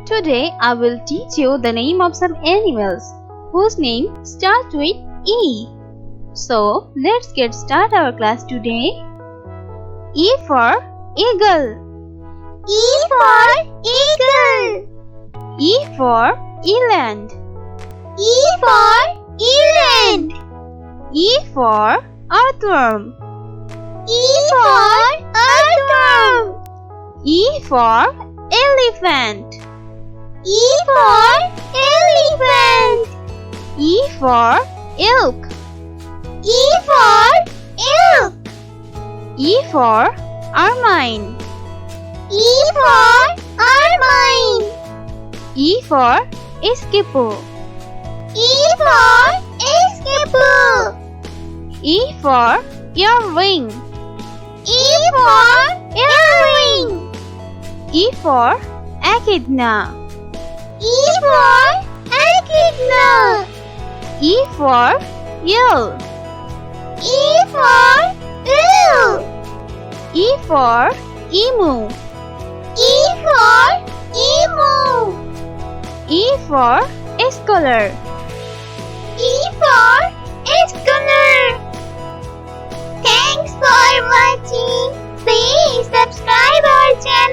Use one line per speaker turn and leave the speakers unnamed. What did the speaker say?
Today I will teach you the name of some animals whose name starts with E. So let's get started our class today. E for eagle.
E for eagle.
E for eland.
E for eland.
E for earthworm.
E for earthworm.
E for elephant.
E for elephant.
E for elk.
E for elk.
E for ermine.
E for ermine.
E for escarpment.
E for escarpment.
E for earwing.
E for earwing.
E for echidna.
E for echidna.
E for eel.
E for eel.
E for emu.
E for emu.
E for scholar.
E for scholar. Thanks for watching. Please subscribe our channel.